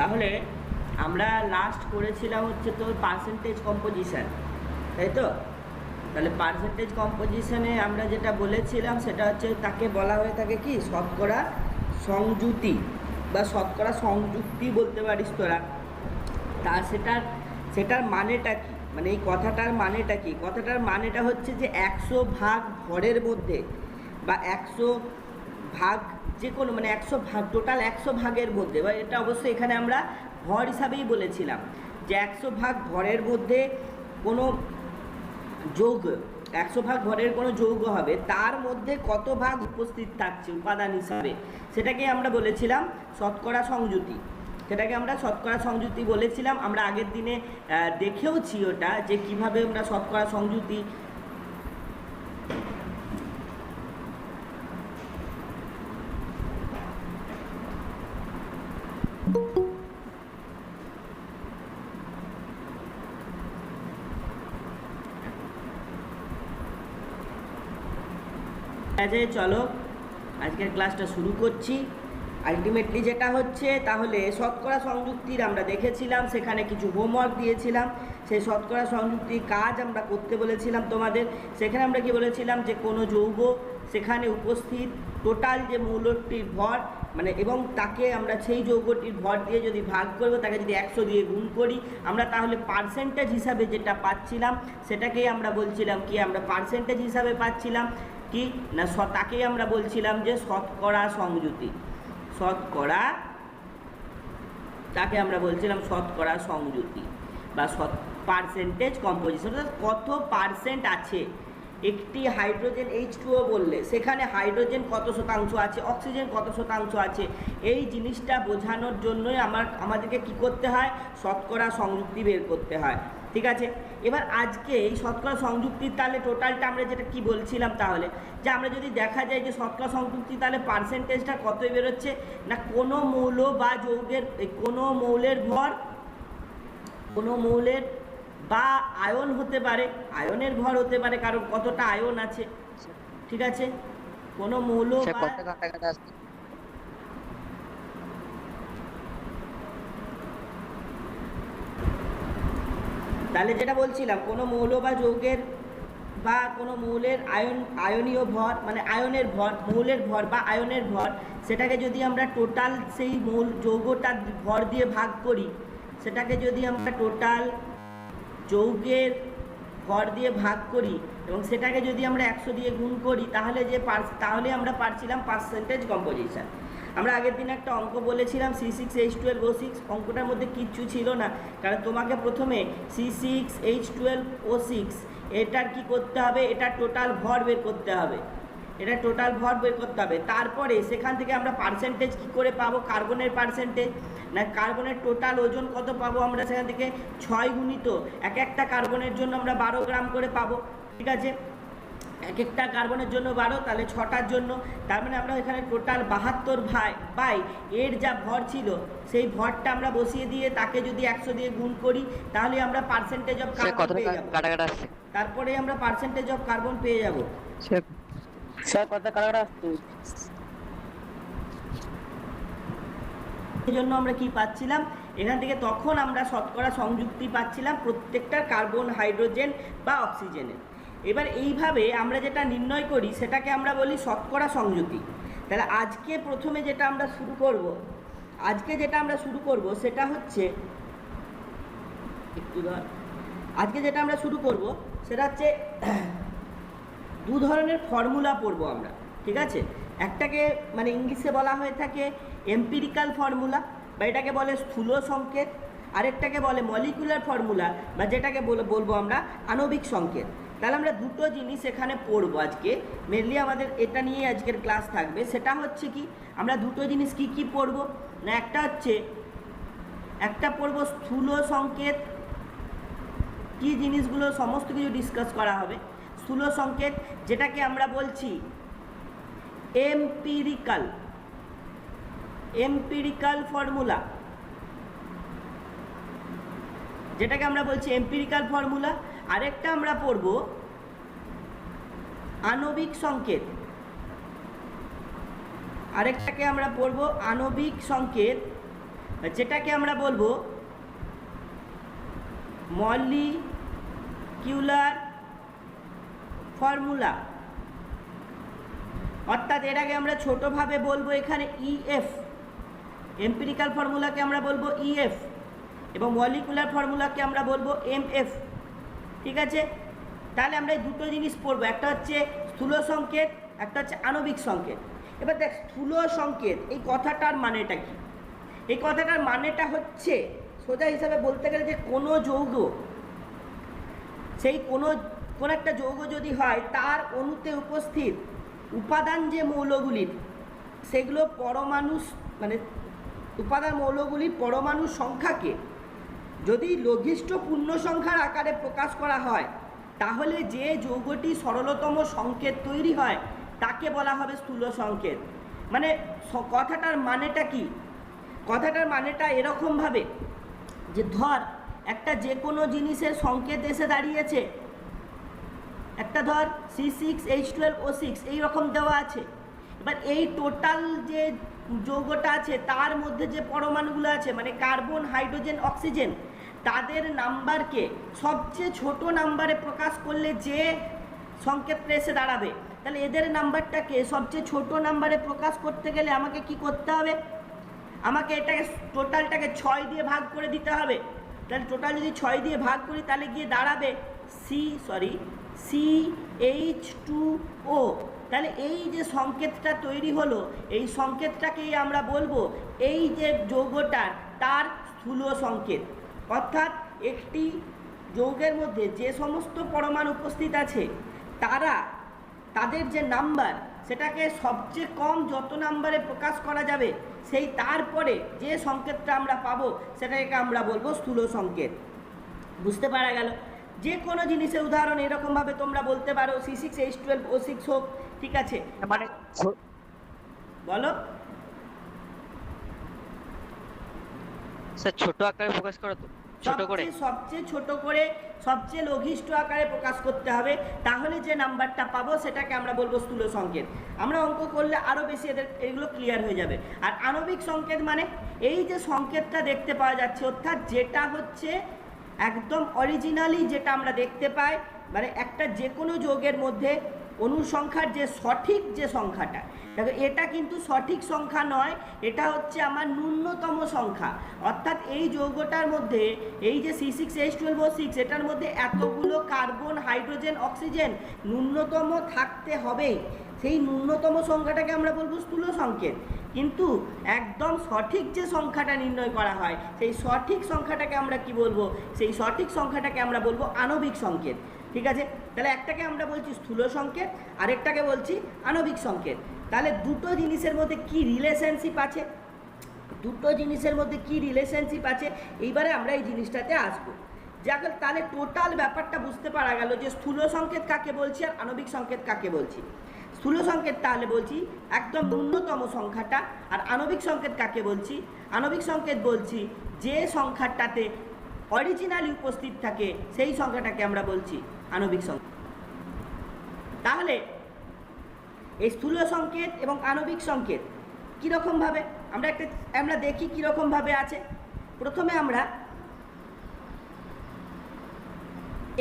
তাহলে আমরা লাস্ট করেছিলাম হচ্ছে তো পার্সেন্টেজ কম্পোজিশন, তাই তো? তাহলে পার্সেন্টেজ কম্পোজিশনে আমরা যেটা বলেছিলাম সেটা হচ্ছে তাকে বলা হয়ে থাকে কি শতকরা সংযুতি বা শতকরা সংযুক্তি বলতে পারিস তোরা। তা সেটার মানেটা কি, মানে এই কথাটার মানেটা কি? কথাটার মানেটা হচ্ছে যে 100 ভাগ ভরের মধ্যে বা 100 ভাগ যে কোনো মানে 100 ভাগ টোটাল 100 ভাগের মধ্যে, বা এটা অবশ্যই এখানে আমরা ভর হিসাবেই বলেছিলাম যে 100 ভাগ ভরের মধ্যে কোনো যৌগ, 100 ভাগ ভরের কোনো যৌগ হবে, তার মধ্যে কত ভাগ উপস্থিত থাকছে উপাদান হিসাবে, সেটাকে আমরা বলেছিলাম শতকরা সংযুতি। সেটাকে আমরা শতকরা সংযুতি বলেছিলাম। আমরা আগের দিনে দেখেওছি ওটা যে কিভাবে আমরা শতকরা সংযুতি চলো আজকের ক্লাসটা শুরু করছি। আলটিমেটলি যেটা হচ্ছে, তাহলে শতকরা সংযুক্তির আমরা দেখেছিলাম, সেখানে কিছু হোমওয়ার্ক দিয়েছিলাম, সেই শতকরা সংযুক্তির কাজ আমরা করতে বলেছিলাম তোমাদের। সেখানে আমরা কি বলেছিলাম যে কোনো যৌগ সেখানে উপস্থিত টোটাল যে মৌলটির ভর মানে এবং তাকে আমরা সেই যৌগটির ভর দিয়ে যদি ভাগ করবো, তাকে যদি 100 দিয়ে গুণ করি, আমরা তাহলে পার্সেন্টেজ হিসাবে যেটা পাচ্ছিলাম সেটাকেই আমরা বলছিলাম কি, আমরা পার্সেন্টেজ হিসাবে পাচ্ছিলাম কি না, তাকেই আমরা বলছিলাম যে শতকরা সংযুতি। শতকরা, তাকে আমরা বলছিলাম শতকরা সংযুতি বা পার্সেন্টেজ কম্পোজিশন। কত পার্সেন্ট আছে একটি হাইড্রোজেন H2O বললে সেখানে হাইড্রোজেন কত শতাংশ আছে, অক্সিজেন কত শতাংশ আছে, এই জিনিসটা বোঝানোর জন্যই আমাদেরকে কি করতে হয়, শতকরা সংযুক্তি বের করতে হয়। ঠিক আছে, এবার আজকে এই শতকরা সংযুক্তির তাহলে টোটালটা আমরা যেটা কি বলছিলাম, তাহলে যে আমরা যদি দেখা যায় যে শতকরা সংযুক্তি তাহলে পার্সেন্টেজটা কতই বেরোচ্ছে না, কোনো মৌল বা যৌগের কোনো মৌলের ভর, কোনো মৌলের বা আয়ন হতে পারে, আয়নের ভর হতে পারে কারণ কতটা আয়ন আছে। ঠিক আছে, কোনো মৌল তাহলে যেটা বলছিলাম কোনো মৌল বা যৌগের বা কোনো মৌলের আয়নীয় ভর মানে আয়নের ভর, মৌলের ভর বা আয়নের ভর, সেটাকে যদি আমরা টোটাল সেই যৌগটার ভর দিয়ে ভাগ করি, সেটাকে যদি আমরা টোটাল যৌগের ভর দিয়ে ভাগ করি এবং সেটাকে যদি আমরা 100 দিয়ে গুণ করি, তাহলে আমরা পারছিলাম পার্সেন্টেজ কম্পোজিশন। আমরা আগের দিন একটা অঙ্ক বলেছিলাম C6H12O6, অঙ্কটার মধ্যে কিচ্ছু ছিল না, কারণ তোমাকে প্রথমে C6H12O6 এটার কি করতে হবে, এটা টোটাল ভর বের করতে হবে, এটা টোটাল ভর বের করতে হবে। তারপরে সেখান থেকে আমরা পার্সেন্টেজ কি করে পাবো, কার্বনের পার্সেন্টেজ না কার্বনের টোটাল ওজন কত পাবো আমরা, সেখান থেকে 6 গুণিত এক একটা কার্বনের জন্য আমরা 12 গ্রাম করে পাবো। ঠিক আছে, এক একটা কার্বনের জন্য 12, তাহলে 6টার জন্য, তার মানে আমরা এখানে টোটাল 72 বাই এর যা ভর ছিল সেই ভরটা আমরা বসিয়ে দিয়ে তাকে যদি 100 দিয়ে গুণ করি, তাহলে আমরা পার্সেন্টেজ অফ কার্বন পেয়ে যাব। তারপরে আমরা পার্সেন্টেজ অফ কার্বন পেয়ে যাব। স্যার কত কাটাকাটা আসছে? এই জন্য আমরা কি পাচ্ছিলাম এখান থেকে, তখন আমরা শতকরা সংযুক্তি পাচ্ছিলাম প্রত্যেকটার কার্বন, হাইড্রোজেন বা অক্সিজেনের। এবার এইভাবে আমরা যেটা নির্ণয় করি সেটাকে আমরা বলি শতকরা সংযুতি। তাহলে আজকে প্রথমে যেটা আমরা শুরু করব, সেটা হচ্ছে সেটা হচ্ছে দু ধরনের ফর্মুলা পড়বো আমরা। ঠিক আছে, একটাকে মানে ইংলিশে বলা হয়ে থাকে এম্পিরিক্যাল ফর্মুলা বা এটাকে বলে স্থূল সংকেত, আরেকটাকে বলে মলিকুলার ফর্মুলা বা যেটাকে বলবো আমরা আণবিক সংকেত। তাহলে আমরা দুটো জিনিস এখানে পড়বো আজকে, মেনলি আমাদের এটা নিয়ে আজকের ক্লাস থাকবে। সেটা হচ্ছে কি, আমরা দুটো জিনিস কি পড়বো না, একটা পড়বো স্থূল সংকেত, কি জিনিসগুলো সমস্ত কিছু ডিসকাস করা হবে। স্থূল সংকেত যেটাকে আমরা বলছি এম্পিরিক্যাল ফর্মুলা, যেটাকে আমরা বলছি এম্পিরিক্যাল ফর্মুলা। আরেকটা আমরা পড়ব আণবিক সংকেত, আরেকটাকে আমরা পড়ব আণবিক সংকেত যেটাকে আমরা বলবো মলিকিউলার ফর্মুলা, অর্থাৎ এটাকে আমরা ছোটোভাবে বলবো এখানে ইএফ। এম্পিরিক্যাল ফর্মুলাকে আমরা বলবো ইএফ এবং মলিকুলার ফর্মুলাকে আমরা বলবো এমএফ। ঠিক আছে, তাহলে আমরা এই দুটো জিনিস পড়বো, একটা হচ্ছে স্থূল সংকেত, একটা হচ্ছে আণবিক সংকেত। এবার দেখ, স্থূল সংকেত এই কথাটার মানেটা কি? এই কথাটার মানেটা হচ্ছে সোজা হিসাবে বলতে গেলে যে কোনো যৌগ, সেই কোনো একটা যৌগ যদি হয় তার অণুতে উপস্থিত উপাদান যে মৌলগুলির, সেগুলো পরমাণু মানে উপাদান মৌলগুলির পরমাণু সংখ্যাকে যদি লঘিষ্ঠ পূর্ণ সংখ্যার আকারে প্রকাশ করা হয়, তাহলে যে যৌগটি সরলতম সংকেত তৈরি হয় তাকে বলা হবে স্থূল সংকেত। মানে কথাটার মানেটা কি? কথাটার মানেটা এরকমভাবে যে ধর একটা যে কোনো জিনিসের সংকেত এসে দাঁড়িয়েছে, একটা ধর C6H12O6 এইরকম দেওয়া আছে। এবার এই টোটাল যে যৌগটা আছে তার মধ্যে যে পরমাণুগুলো আছে মানে কার্বন, হাইড্রোজেন, অক্সিজেন, তাদের নাম্বারকে সবচেয়ে ছোট নাম্বারে প্রকাশ করলে যে সংকেতটা এসে দাঁড়াবে, তাহলে এদের নাম্বারটাকে সবচেয়ে ছোট নাম্বারে প্রকাশ করতে গেলে আমাকে কি করতে হবে? আমাকে এটাকে টোটালটাকে 6 দিয়ে ভাগ করে দিতে হবে। তাহলে টোটাল যদি 6 দিয়ে ভাগ করি তাহলে গিয়ে দাঁড়াবে CH2O। তাহলে এই যে সংকেতটা তৈরি হলো, এই সংকেতটাকেই আমরা বলবো এই যে যৌগটার তার স্থূল সংকেত। অর্থাৎ একটি যৌগের মধ্যে যে সমস্ত পরমাণু উপস্থিত আছে তাদের যে নাম্বার, সেটাকে সবচেয়ে কম যত নাম্বারে প্রকাশ করা যাবে সেই তারপরে যে সংকেতটা আমরা পাবো সেটাকে আমরা বলবো স্থূল সংকেত। বুঝতে পারা গেল? যে কোনো জিনিসের উদাহরণ এরকমভাবে তোমরা বলতে পারো C6H12O6 হোক, ঠিক আছে? মানে বলো স্যার ছোট আকারে প্রকাশ করো তো, ছোট করে, সবচেয়ে ছোট করে, সবচেয়ে লঘিষ্ঠ আকারে প্রকাশ করতে হবে, তাহলে যে নাম্বারটা পাবো সেটাকে আমরা বলবো স্থূল সংকেত। আমরা অঙ্ক করলে আরও বেশি এগুলো ক্লিয়ার হয়ে যাবে। আর আণবিক সংকেত মানে এই যে সংকেতটা দেখতে পাওয়া যাচ্ছে, অর্থাৎ যেটা হচ্ছে একদম অরিজিনালি যেটা আমরা দেখতে পাই, মানে একটা যে কোনো যৌগের মধ্যে অনুসংখ্যার যে সঠিক যে সংখ্যাটা, দেখো এটা কিন্তু সঠিক সংখ্যা নয়, এটা হচ্ছে আমার ন্যূনতম সংখ্যা। অর্থাৎ এই যৌগটার মধ্যে এই যে C6H12O6 এটার মধ্যে এতগুলো কার্বন, হাইড্রোজেন, অক্সিজেন ন্যূনতম থাকতে হবেই, সেই ন্যূনতম সংখ্যাটাকে আমরা বলবো স্থূল সংকেত। কিন্তু একদম সঠিক যে সংখ্যাটা নির্ণয় করা হয় সেই সঠিক সংখ্যাটাকে আমরা কি বলবো? সেই সঠিক সংখ্যাটাকে আমরা বলবো আণবিক সংকেত। ঠিক আছে, তাহলে একটাকে আমরা বলছি স্থূল সংকেত, আরেকটাকে বলছি আণবিক সংকেত। তাহলে দুটো জিনিসের মধ্যে কি রিলেশনশিপ আছে, দুটো জিনিসের মধ্যে কি রিলেশনশিপ আছে, এইবারে আমরা এই জিনিসটাতে আসবো। যাকে তাহলে টোটাল ব্যাপারটা বুঝতে পারা গেল যে স্থূল সংকেত কাকে বলছি আর আণবিক সংকেত কাকে বলছি। স্থূল সংকেত তাহলে বলছি একদম ন্যূনতম সংখ্যাটা, আর আণবিক সংকেত কাকে বলছি? আণবিক সংকেত বলছি যে সংখ্যাটাতে অরিজিনালি উপস্থিত থাকে সেই সংখ্যাটাকে আমরা বলছি আণবিক সংকেত। তাহলে এই স্থূল সংকেত এবং আণবিক সংকেত কীরকমভাবে আমরা দেখি কীরকমভাবে আছে। প্রথমে আমরা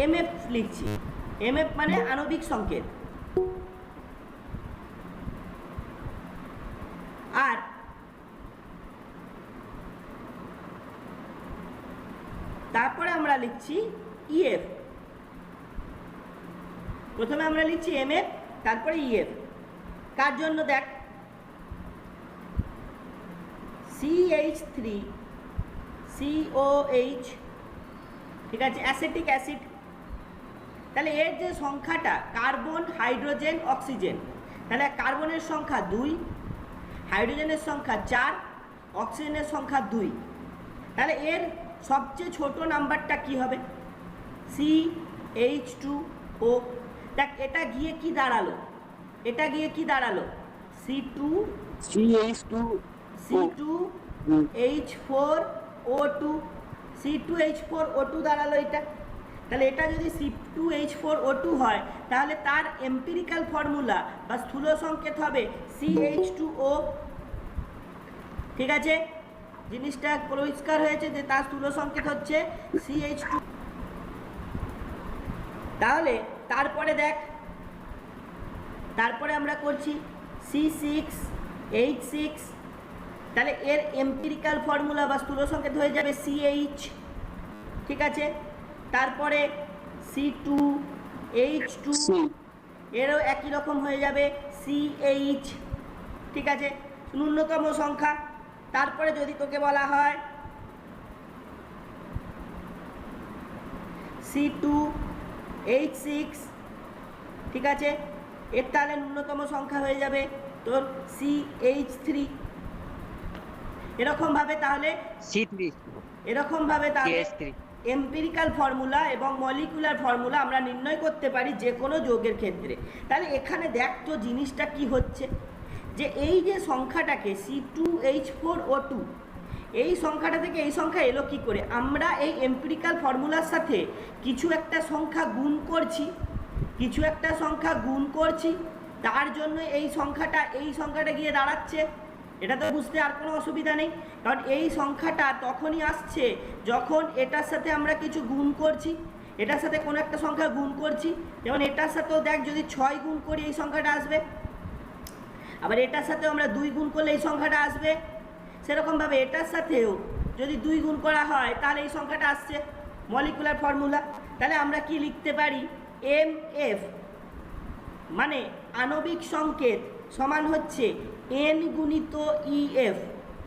এমএফ লিখছি। এমএফ মানে আণবিক সংকেত। আর তারপরে আমরা লিখছি ইএফ। প্রথমে আমরা লিখছি এমএফ, তারপরে ইএফ। কার জন্য? দেখ, CH3COH, ঠিক আছে, অ্যাসিটিক অ্যাসিড। তাহলে এর যে সংখ্যাটা কার্বন, হাইড্রোজেন, অক্সিজেন, তাহলে কার্বনের সংখ্যা 2, হাইড্রোজেনের সংখ্যা 4, অক্সিজেনের সংখ্যা 2। তাহলে এর সবচেয়ে ছোট নাম্বারটা কি হবে? CH2O। দেখ এটা গিয়ে কি দাঁড়ালো? এটা গিয়ে কি দাঁড়ালো? C2H4O2, C2H4O2 দাঁড়ালো এটা। তাহলে এটা যদি C2H4O2 হয় তাহলে তার এম্পিরিক্যাল ফর্মুলা বা স্থূল সংকেত হবে CH2O। ঠিক আছে, জিনিসটা পরিষ্কার হয়েছে যে তার স্থূল সংকেত হচ্ছে CH2। তাহলে তারপরে দেখ, তারপরে আমরা করছি C6H6, তাহলে এর এম্পিরিক্যাল ফর্মুলা বা স্থূল সংকেত হয়ে যাবে CH, ঠিক আছে। তারপরে C2H2, এরও একই রকম হয়ে যাবে CH, ঠিক আছে, ন্যূনতম সংখ্যা। তারপরে যদি তোকে বলা হয় C2H6, ঠিক আছে, এর তাহলে ন্যূনতম সংখ্যা হয়ে যাবে তোর CH3। এরকমভাবে তাহলে C3 এরকমভাবে তাহলে CH3 এম্পিরিক্যাল ফর্মুলা এবং মলিকুলার ফর্মুলা আমরা নির্ণয় করতে পারি যে কোনো যৌগের ক্ষেত্রে। তাহলে এখানে দেখ তো জিনিসটা কি হচ্ছে, যে এই যে সংখ্যাটাকে C2H4O2, এই সংখ্যাটা থেকে এই সংখ্যা এলো কি করে? আমরা এই এম্পিরিক্যাল ফর্মুলার সাথে কিছু একটা সংখ্যা গুণ করছি, তার জন্য এই সংখ্যাটা গিয়ে দাঁড়াচ্ছে। এটা তো বুঝতে আর কোনো অসুবিধা নেই, কারণ এই সংখ্যাটা তখনই আসছে যখন এটার সাথে আমরা কিছু গুণ করছি, এটার সাথে কোনো একটা সংখ্যা গুণ করছি। যেমন এটার সাথেও দেখ, যদি 6 গুণ করি এই সংখ্যাটা আসবে, আবার এটার সাথেও আমরা 2 গুণ করলে এই সংখ্যাটা আসবে। সেরকমভাবে এটার সাথেও যদি 2 গুণ করা হয় তাহলে এই সংখ্যাটা আসছে, মলিকুলার ফর্মুলা। তাহলে আমরা কি লিখতে পারি? MF মানে আণবিক সংকেত সমান হচ্ছে N গুণিত EF।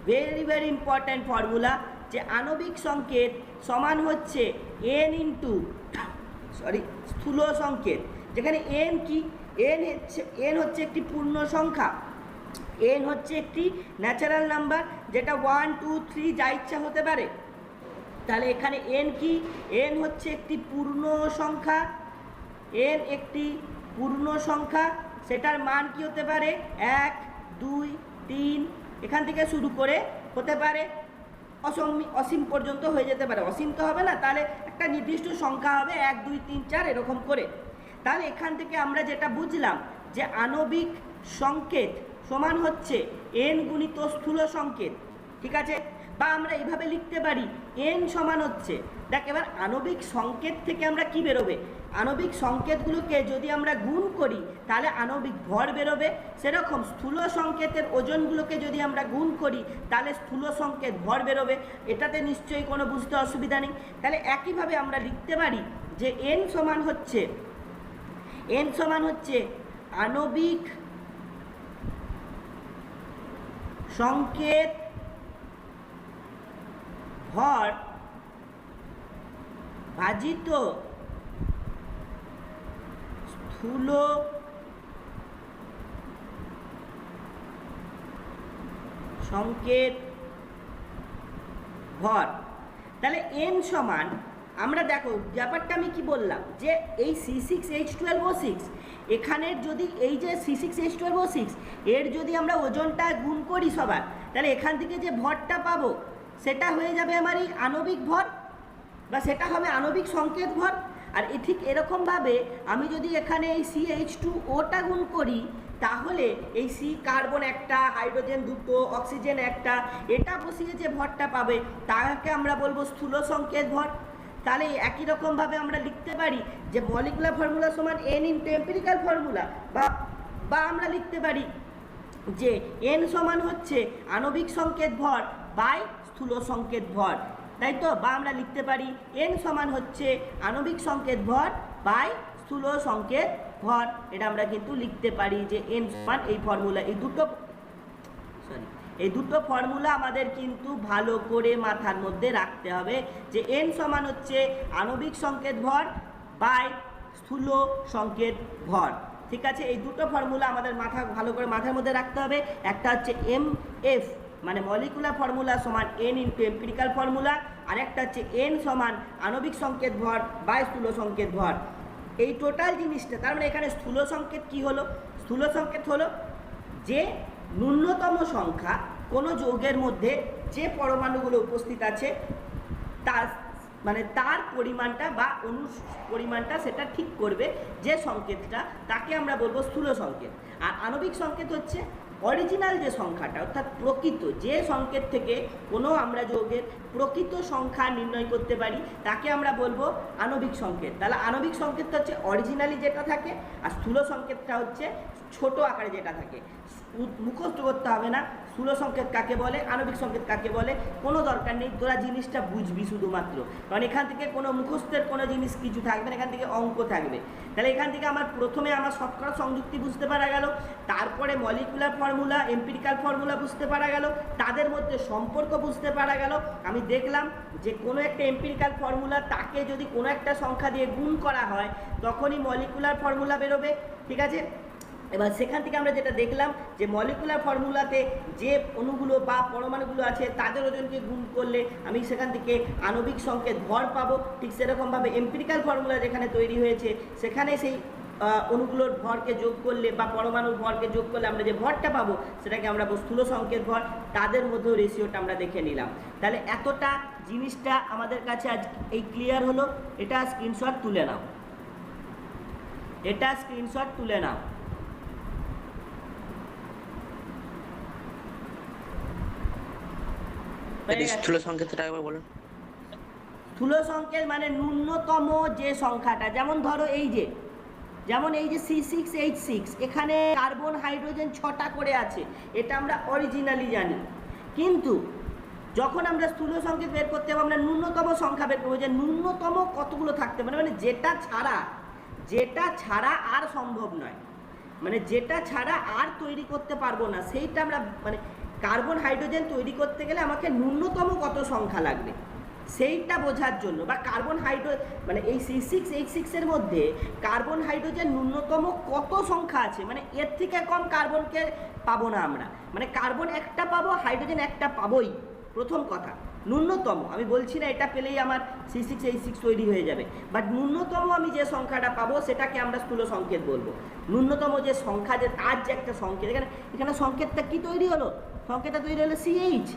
Very very important formula, যে আণবিক সংকেত সমান হচ্ছে N ইন্টু স্থূল সংকেত, যেখানে N কি? N হচ্ছে একটি পূর্ণ সংখ্যা, N হচ্ছে একটি ন্যাচারাল নাম্বার, যেটা 1 2 3 যা ইচ্ছা হতে পারে। তাহলে এখানে N কি? N হচ্ছে একটি পূর্ণ সংখ্যা, N একটি পূর্ণ সংখ্যা, সেটার মান কি হতে পারে? 1 2 3, এখান থেকে শুরু করে হতে পারে অসীম পর্যন্ত হয়ে যেতে পারে। অসীম তো হবে না, তাহলে একটা নির্দিষ্ট সংখ্যা হবে 1 2 3 4 এরকম করে। তাহলে এখান থেকে আমরা যেটা বুঝলাম যে আণবিক সংকেত সমান হচ্ছে N গুণিত স্থূল সংকেত, ঠিক আছে। বা আমরা এইভাবে লিখতে পারি N সমান হচ্ছে, দেখ এবার আণবিক সংকেত থেকে আমরা কি বেরোবে? আণবিক সংকেতগুলোকে যদি আমরা গুণ করি তাহলে আণবিক ভর বেরোবে, সেরকম স্থূল সংকেতের ওজনগুলোকে যদি আমরা গুণ করি তাহলে স্থূল সংকেত ভর বেরোবে। এটাতে নিশ্চয়ই কোনো বুঝতে অসুবিধা নেই। তাহলে একইভাবে আমরা লিখতে পারি যে N সমান হচ্ছে আণবিক সংকেত ভর ভাজিত স্থূল সংকেত ভর। তাহলে N সমান, আমরা দেখো ব্যাপারটা আমি কি বললাম, যে এই C6H12O6 এখানের যদি এই যে C6H12O6 এর যদি আমরা ওজনটা গুণ করি সবার, তাহলে এখান থেকে যে ভরটা পাবো সেটা হয়ে যাবে আমার এই আণবিক ভর, বা সেটা হবে আণবিক সংকেত ভর। আর ঠিক এরকমভাবে আমি যদি এখানে এই CH2Oটা গুণ করি, তাহলে এই C কার্বন একটা, হাইড্রোজেন দুটো, অক্সিজেন একটা, এটা বসিয়ে যে ভরটা পাবে তাকে আমরা বলবো স্থূল সংকেত ভর। তাহলে একই রকমভাবে আমরা লিখতে পারি যে মলিকুলার ফর্মুলা সমান N ইন্টু এম্পিরিক্যাল ফর্মুলা, বা আমরা লিখতে পারি যে N সমান হচ্ছে আণবিক সংকেত ভর বাই স্থূল সংকেত ভর, তাই তো। বা আমরা লিখতে পারি N সমান হচ্ছে আণবিক সংকেত ভর বাই স্থূল সংকেত ভর। এটা আমরা কিন্তু লিখতে পারি যে N সমান এই ফর্মুলা, এই দুটো ফর্মুলা আমাদের কিন্তু ভালো করে মাথার মধ্যে রাখতে হবে, যে N সমান হচ্ছে আণবিক সংকেত ভর বাই স্থূল সংকেত ভর, ঠিক আছে। এই দুটো ফর্মুলা আমাদের ভালো করে মাথার মধ্যে রাখতে হবে। একটা হচ্ছে MF মানে মলিকুলার ফর্মুলা সমান N ইন্টু এম্পিরিক্যাল ফর্মুলা, আর একটা হচ্ছে N সমান আণবিক সংকেত ভর বাই স্থূল সংকেত ভর। এই টোটাল জিনিসটা, তার মানে এখানে স্থূল সংকেত কি হলো? স্থূল সংকেত হলো যে ন্যূনতম সংখ্যা কোনো যৌগের মধ্যে যে পরমাণুগুলো উপস্থিত আছে তার পরিমাণটা বা অণু পরিমাণটা সেটা ঠিক করবে যে সংকেতটা, তাকে আমরা বলবো স্থূল সংকেত। আর আণবিক সংকেত হচ্ছে অরিজিনাল যে সংখ্যাটা অর্থাৎ প্রকৃত যে সংকেত থেকে কোনো আমরা যৌগের প্রকৃত সংখ্যা নির্ণয় করতে পারি তাকে আমরা বলবো আণবিক সংকেত। তাহলে আণবিক সংকেতটা হচ্ছে অরিজিনালি যেটা থাকে, আর স্থূল সংকেতটা হচ্ছে ছোট আকারে যেটা থাকে। মুখস্থ করতে হবে না স্থূল সংকেত কাকে বলে, আণবিক সংকেত কাকে বলে, কোনো দরকার নেই, তোরা জিনিসটা বুঝবি শুধুমাত্র, কারণ এখান থেকে কোনো মুখস্থের কোনো জিনিস কিছু থাকবে না, এখান থেকে অঙ্ক থাকবে। তাহলে এখান থেকে প্রথমে আমার শতকরা সংযুক্তি বুঝতে পারা গেল, তারপরে মলিকুলার ফর্মুলা, এম্পিরিক্যাল ফর্মুলা বুঝতে পারা গেল, তাদের মধ্যে সম্পর্ক বুঝতে পারা গেল। আমি দেখলাম যে কোনো একটা এম্পিরিক্যাল ফর্মুলা তাকে যদি কোনো একটা সংখ্যা দিয়ে গুণ করা হয় তখনই মলিকুলার ফর্মুলা বেরোবে, ঠিক আছে। এবার সেখান থেকে আমরা যেটা দেখলাম যে মলিকুলার ফর্মুলাতে যে অণুগুলো বা পরমাণুগুলো আছে তাদের ওজনকে গুণ করলে আমি সেখান থেকে আণবিক সংকেত ভর পাবো। ঠিক সেরকমভাবে এম্পিরিক্যাল ফর্মুলা যেখানে তৈরি হয়েছে সেখানে সেই অণুগুলোর ভরকে যোগ করলে বা পরমাণুর ভরকে যোগ করলে আমরা যে ভরটা পাবো সেটাকে আমরা স্থূল সংকেত ভর, তাদের মধ্যেও রেশিওটা আমরা দেখে নিলাম। তাহলে এতটা জিনিসটা আমাদের কাছে আজ এই ক্লিয়ার হলো। এটা স্ক্রিনশট তুলে নাও, এটা স্ক্রিনশট তুলে নাও। স্থূল সংকেতটা একবার বলুন। স্থূল সংকেত মানে ন্যূনতম যে সংখ্যাটা, যেমন ধরো এই যে C6H6, এখানে কার্বন হাইড্রোজেন 6টা করে আছে, এটা আমরা অরিজিনালি জানি। কিন্তু যখন আমরা স্থূল সংকেত বের করতে হবে আমরা ন্যূনতম সংখ্যা বের করবো, যে ন্যূনতম কতগুলো থাকতে পারে, মানে যেটা ছাড়া আর সম্ভব নয়, মানে যেটা ছাড়া আর তৈরি করতে পারবো না, সেইটা আমরা মানে কার্বন হাইড্রোজেন তৈরি করতে গেলে আমাকে ন্যূনতম কত সংখ্যা লাগবে সেইটা বোঝার জন্য, বা কার্বন মানে এই C6H6 এর মধ্যে কার্বন হাইড্রোজেন ন্যূনতম কত সংখ্যা আছে, মানে এর থেকে কম কার্বনকে পাবো না আমরা, মানে কার্বন একটা পাবো, হাইড্রোজেন একটা পাবোই, প্রথম কথা ন্যূনতম। আমি বলছি না এটা পেলেই আমার C6H6 তৈরি হয়ে যাবে, বাট ন্যূনতম আমি যে সংখ্যাটা পাবো সেটাকে আমরা স্থূল সংকেত বলবো। ন্যূনতম যে সংখ্যা, যে তার যে একটা সংকেত, এখানে সংকেতটা কি তৈরি হলো, সংকেতটা তৈরি হলো CH,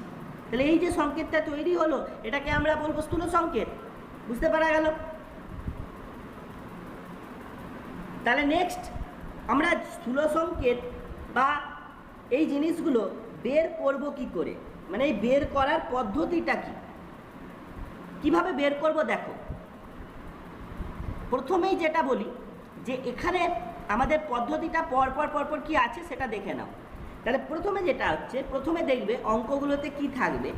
তাহলে এই যে সংকেতটা তৈরি হলো এটাকে আমরা বলবো স্থূল সংকেত। বুঝতে পারা গেল? তাহলে নেক্সট আমরা স্থূল সংকেত বা এই জিনিসগুলো বের করব কি করে, মানে এই বের করার পদ্ধতিটা কি, কিভাবে বের করব? দেখো, প্রথমেই যেটা বলি যে এখানে আমাদের পদ্ধতিটা পরপর কি আছে সেটা দেখে নাও। তাহলে প্রথমে যেটা হচ্ছে, প্রথমে দেখবে অঙ্কগুলোতে কি থাকবে,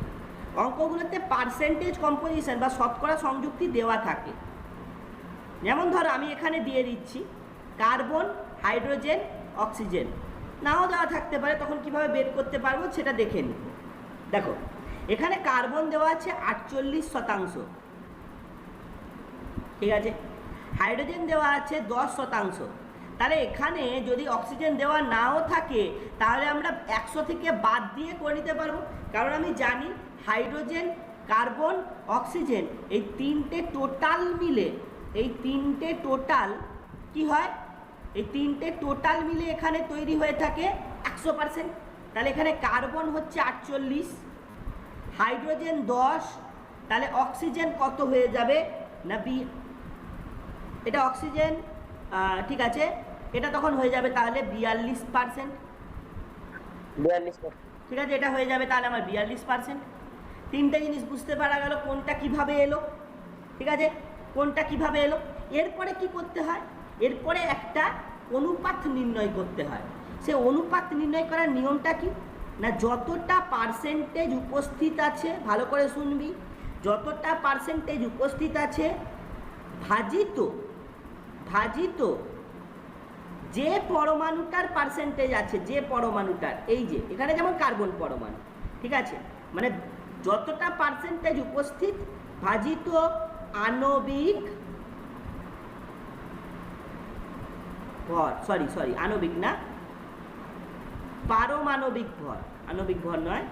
অঙ্কগুলোতে পার্সেন্টেজ কম্পোজিশন বা শতকরা সংযুক্তি দেওয়া থাকে। যেমন ধরো আমি এখানে দিয়ে দিচ্ছি কার্বন, হাইড্রোজেন, অক্সিজেন, নাও দেওয়া থাকতে পারে, তখন কিভাবে বের করতে পারবো সেটা দেখে নিই। দেখো এখানে কার্বন দেওয়া আছে 48%, ঠিক আছে, হাইড্রোজেন দেওয়া আছে 10%। তাহলে এখানে যদি অক্সিজেন দেওয়া নাও থাকে তাহলে আমরা 100 থেকে বাদ দিয়ে করে নিতে পারবো, কারণ আমি জানি হাইড্রোজেন, কার্বন, অক্সিজেন এই তিনটে টোটাল মিলে, এই তিনটে টোটাল কি হয়, এই তিনটে টোটাল মিলে এখানে তৈরি হয়ে থাকে 100%। তাহলে এখানে কার্বন হচ্ছে 48, হাইড্রোজেন 10, তাহলে অক্সিজেন কত হয়ে যাবে না এটা অক্সিজেন, ঠিক আছে, এটা তখন হয়ে যাবে তাহলে 42%, ঠিক আছে, এটা হয়ে যাবে তাহলে আমার 42%। তিনটে জিনিস বুঝতে পারা গেল কোনটা কিভাবে এলো, ঠিক আছে, কোনটা কিভাবে এলো। এরপরে কি করতে হয়, এরপরে একটা অনুপাত নির্ণয় করতে হয়। সে অনুপাত নির্ণয় করার নিয়মটা কি না, যতটা পার্সেন্টেজ উপস্থিত আছে, ভালো করে শুনবি, যতটা পার্সেন্টেজ উপস্থিত আছে ভাজিত যে পরমাণুটার পার্সেন্টেজ আছে, যে পরমাণুটার, এই যে এখানে যেমন কার্বন পরমাণু, ঠিক আছে, মানে যতটা পার্সেন্টেজ উপস্থিত ভাজিত আণবিক ভর, সরি আণবিক না, পারমাণবিক ভর, আণবিক ভর নয়,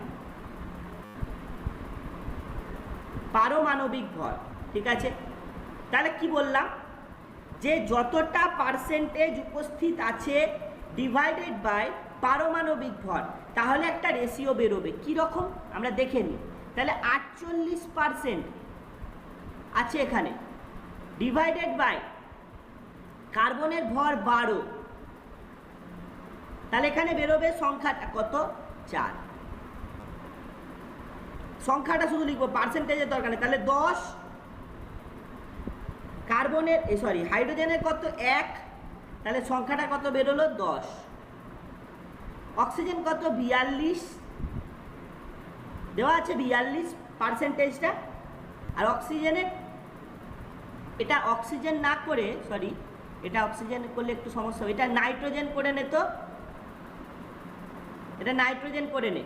পারমাণবিক ভর, ঠিক আছে। তাহলে কি বললাম, যে যতটা পার্সেন্টেজ উপস্থিত আছে ডিভাইডেড বাই পারমাণবিক ভর, তাহলে একটা রেশিও বেরোবে। কীরকম আমরা দেখে নিই। তাহলে 48% আছে এখানে, ডিভাইডেড বাই কার্বনের ভর 12, তাহলে এখানে বেরোবে সংখ্যাটা কত, 4। সংখ্যাটা শুধু লিখবো, পার্সেন্টেজের দরকার নেই। তাহলে 10, কার্বনের হাইড্রোজেনের কত 1, তাহলে সংখ্যাটা কত বেরোলো 10। অক্সিজেন কত 42 দেওয়া আছে, 42 পার্সেন্টেজটা। আর অক্সিজেনের, এটা অক্সিজেন না করে, এটা অক্সিজেন করলে একটু সমস্যা হবে, এটা নাইট্রোজেন করে নে, তো এটা নাইট্রোজেন করে নে।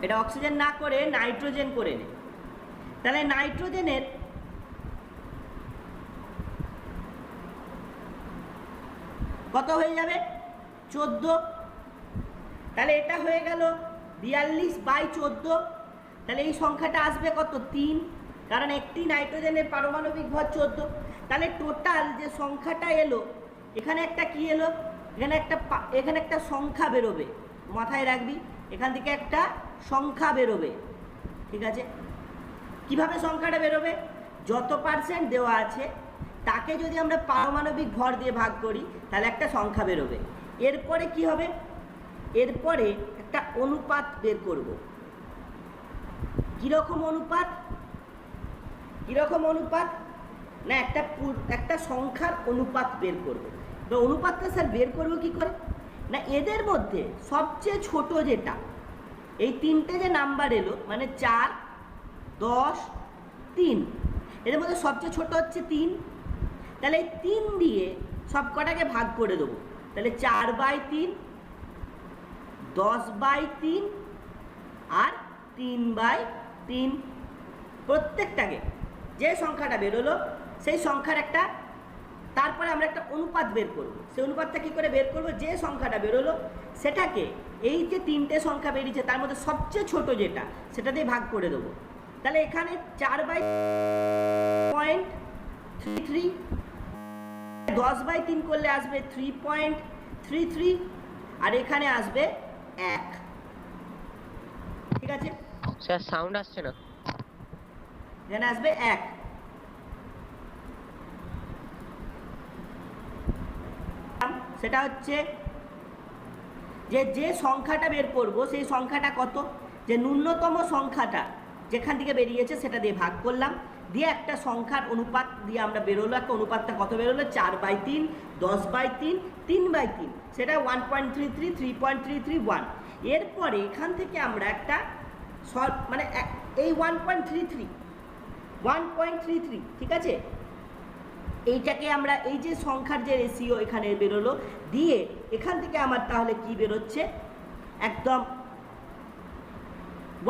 এটা অক্সিজেন না করে নাইট্রোজেন করে নে। তাহলে নাইট্রোজেনের কত হয়ে যাবে 14। তাহলে এটা হয়ে গেল 42/14। তাহলে এই সংখ্যাটা আসবে কত 3, কারণ একটি নাইট্রোজেনের পারমাণবিক ভর 14। তাহলে টোটাল যে সংখ্যাটা এলো, এখানে একটা কি এলো, এখানে একটা সংখ্যা বেরোবে, মাথায় রাখবি, এখান থেকে একটা সংখ্যা বেরোবে। ঠিক আছে, কিভাবে সংখ্যাটা বেরোবে, যত পার্সেন্ট দেওয়া আছে তাকে যদি আমরা পারমাণবিক ভর দিয়ে ভাগ করি তাহলে একটা সংখ্যা বেরোবে। এরপরে কি হবে, এরপরে একটা অনুপাত বের করব। কীরকম অনুপাত, কীরকম অনুপাত না, একটা সংখ্যার অনুপাত বের করব। এবার অনুপাতটা স্যার বের করবো কি করে না, এদের মধ্যে সবচেয়ে ছোট যেটা, এই তিনটে যে নাম্বার এলো মানে 4, 10, 3, এদের মধ্যে সবচেয়ে ছোট হচ্ছে 3। তাহলে এই 3 দিয়ে সব কটাকে ভাগ করে দেবো। তাহলে 4/3, 10/3 আর 3/3। প্রত্যেকটাকে যে সংখ্যাটা বেরোলো সেই সংখ্যার একটা, তারপরে আমরা একটা অনুপাত বের করব। সেই অনুপাতটা কী করে বের করব, যে সংখ্যাটা বেরোলো সেটাকে এই যে তিনটে সংখ্যা বেরিয়েছে তার মধ্যে সবচেয়ে ছোট যেটা, সেটা দিয়ে ভাগ করে দেবো। তাহলে এখানে 4/0.33, 10/3 করলে আসবে 3.33, আর এখানে আসবে 1। ঠিক আছে স্যার, সাউন্ড আসছে না, এখানে আসবে 1। সেটা হচ্ছে যে সংখ্যাটা বের করব সেই সংখ্যাটা কত, যে ন্যূনতম সংখ্যাটা যেখান থেকে বেরিয়েছে সেটা দিয়ে ভাগ করলাম, দিয়ে একটা সংখ্যার অনুপাত দিয়ে আমরা বেরোলো, একটা অনুপাতটা কত বেরোলো 4/3, 10/3, 3/3, সেটা 1.33, 3.33, 1। এরপরে এখান থেকে আমরা একটা মানে এই 1.33, ঠিক আছে, এইটাকে আমরা এই যে সংখ্যার যে রেশিও এখানে বেরোলো দিয়ে এখান থেকে আমার তাহলে কি বেরোচ্ছে, একদম